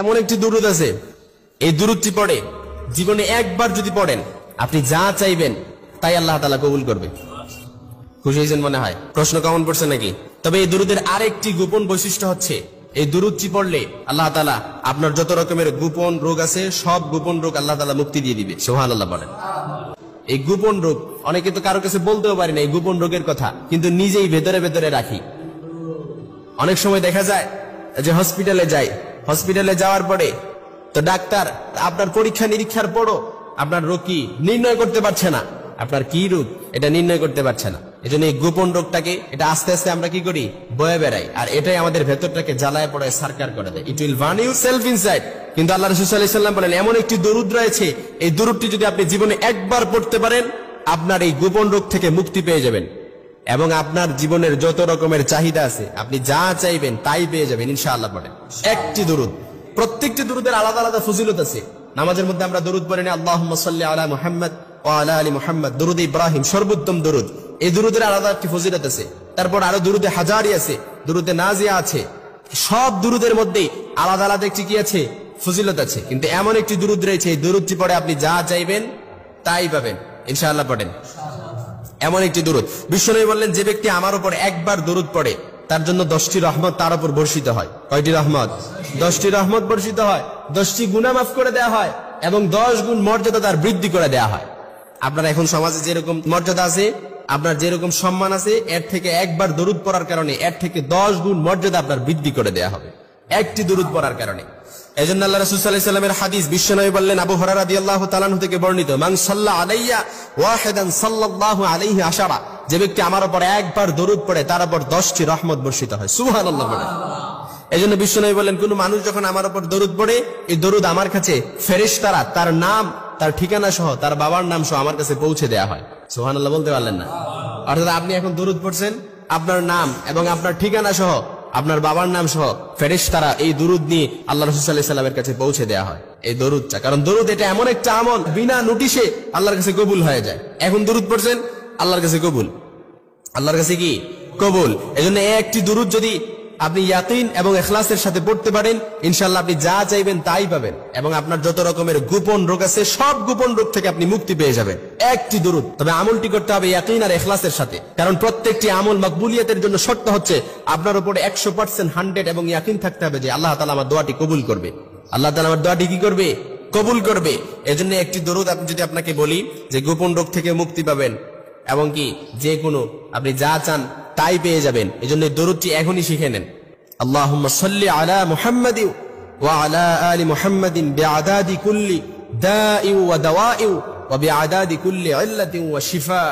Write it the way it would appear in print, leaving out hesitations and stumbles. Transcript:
এমন একটি দুরূদ আছে, এই দুরূদটি পড়ে জীবনে একবার যদি পড়েন আপনি যা চাইবেন তাই আল্লাহ তাআলা কবুল করবে। খুশি হয়েছেন মনে হয়? প্রশ্ন কমন পড়ছে নাকি? তবে এই দুরূদের আরেকটি গোপন বৈশিষ্ট্য হচ্ছে, এই দুরূদটি পড়লে আল্লাহ তাআলা আপনার যত রকমের গোপন রোগ আছে সব গোপন রোগ আল্লাহ তাআলা মুক্তি দিয়ে দিবে। সুবহানাল্লাহ বলেন। এই গোপন রোগ অনেকে তো কারো কাছে বলতেও পারি না এই গোপন রোগের কথা, কিন্তু নিজেই ভেতরে ভেতরে রাখি। অনেক সময় দেখা যায় যে হসপিটালে যাওয়ার পরে তো ডাক্তার আপনার পরীক্ষা নিরীক্ষার পরও আপনার রোগ কি নির্ণয় করতে পারছে না, আপনার কি রোগ এটা নির্ণয় করতে পারছে না। এজন্য এই গোপন রোগটাকে এটা আস্তে আস্তে আমরা কি করি, বয়ে বেড়াই, আর এটাই আমাদের ভেতরটাকে জ্বালায় পড়ে সারকার করে দেয়। It will burn yourself inside. কিন্তু আল্লাহ রাসূল সাল্লাল্লাহু আলাইহি ওয়াসাল্লাম বলেন এমন একটি দরুদ রয়েছে, এই দরুদটি যদি আপনি জীবনে একবার পড়তে পারেন আপনার এই গোপন রোগ থেকে মুক্তি পেয়ে যাবেন এবং আপনার জীবনের যত রকমের চাহিদা আছে আপনি যা চাইবেন তাই পেয়ে যাবেন ইনশাআল্লাহ। পড়েন একটি দরুদ, প্রত্যেকটি দরুদের আলাদা আলাদা ফজিলত আছে। নামাজের মধ্যে আমরা দরুদ পড়ি না, আল্লাহুম্মা সাল্লি আলা মুহাম্মাদ ওয়া আলা আলি মুহাম্মাদ, দরুদ ইব্রাহিম সর্বোত্তম দরুদ। এই দরুদের আলাদা একটি ফজিলত আছে। তারপর আরো দরুদে হাজারি আছে, দরুদে নাজিয়া আছে। সব দরুদের মধ্যেই আলাদা আলাদা একটি কি আছে, ফজিলত আছে। কিন্তু এমন একটি দরুদ রয়েছে, এই দরুদটি পড়ে আপনি যা চাইবেন তাই পাবেন ইনশাআল্লাহ। পড়েন এমন একটি দরুদ। বিশ্বনবী বললেন যে ব্যক্তি আমার উপর একবার দরুদ পড়ে তার জন্য 10টি রহমত তার উপর বর্ষিত হয়। কয়টি রহমত? 10টি রহমত বর্ষিত হয়, 10টি গুনাহ মাফ করে দেওয়া হয় এবং 10 গুণ মর্যাদা তার বৃদ্ধি করে দেওয়া হয়। আপনার এখন সমাজে যেরকম মর্যাদা আছে, আপনার যেরকম সম্মান আছে, এর থেকে একবার দরুদ পড়ার কারণে এর থেকে 10 গুণ মর্যাদা আপনার বৃদ্ধি করে দেওয়া হবে একটি দরুদ পড়ার কারণে। এজন্য আল্লাহ রাসূল সাল্লাল্লাহু আলাইহি ওয়াসাল্লামের হাদিস, বিশ্বনবী বললেন, আবু হুরায়রা রাদিয়াল্লাহু তাআলা আনহু থেকে বর্ণিত, মান সাল্লা আলাইয়া ওয়াহিদান সাল্লাল্লাহু আলাইহি আশারা, যে ব্যক্তি আমার উপর একবার দরুদ পড়ে তার উপর 10টি রহমত বর্ষিত হয়। সুবহানাল্লাহ বলেন। এজন্য বিশ্বনবী বললেন কোন মানুষ যখন আমার উপর দরুদ পড়ে এই দরুদ আমার কাছে ফেরেশতারা তার নাম, তার ঠিকানা সহ, তার বাবার নাম সহ আমার কাছে পৌঁছে দেয়া হয়। সুবহানাল্লাহ বলতে পারলেন না? অর্থাৎ আপনি এখন দরুদ পড়ছেন, আপনার নাম এবং আপনার ঠিকানা সহ, আপনার বাবার নাম সহ ফেরেশতারা এই দরুদ নিয়ে আল্লাহ রাসূল সাল্লাল্লাহু আলাইহি ওয়াসাল্লামের কাছে পৌঁছে দেয়া হয় এই দরুদটা। কারণ দরুদ এটা এমন একটা আমল বিনা নোটিশে আল্লাহর কাছে কবুল হয়ে যায়। এখন দরুদ পড়ছেন, আল্লাহর কাছে কবুল, আল্লাহর কাছে কি কবুল। এজন্য একটি দরুদ যদি আপনি ইয়াকিন এবং ইখলাসের সাথে পড়তে পারেন ইনশাআল্লাহ আপনি যা চাইবেন তাই পাবেন এবং আপনার যত রকমের গোপন রোগ আছে সব গোপন রোগ থেকে আপনি মুক্তি পেয়ে যাবেন একটি দরুদ। তবে আমলটি করতে হবে ইয়াকিন আর ইখলাসের সাথে, কারণ প্রত্যেকটি আমল মাকবুলিয়াতের জন্য শর্ত হচ্ছে আপনার উপরে 100% 100 এবং ইয়াকিন থাকতে হবে যে আল্লাহ তাআলা আমার দোয়াটি কবুল করবে, আল্লাহ তাআলা আমার দোয়াটি কি করবে, কবুল করবে। এজন্য একটি দরুদ আমি যদি আপনাকে বলি যে গোপন রোগ থেকে মুক্তি পাবেন এবং কি যে কোনো আপনি যা চান তাই পেয়ে যাবেন, এজন্য দরুদটি এখনই শিখে নেন। আল্লাহুম্মা সাল্লি আলা মুহাম্মাদিন ওয়া আলা আলি মুহাম্মাদিন বিআদাদি কুল্লি দাই ওয়া দাওয়াই ওয়া বিআদাদি কুল্লি ইল্লাতিন ওয়া শিফা।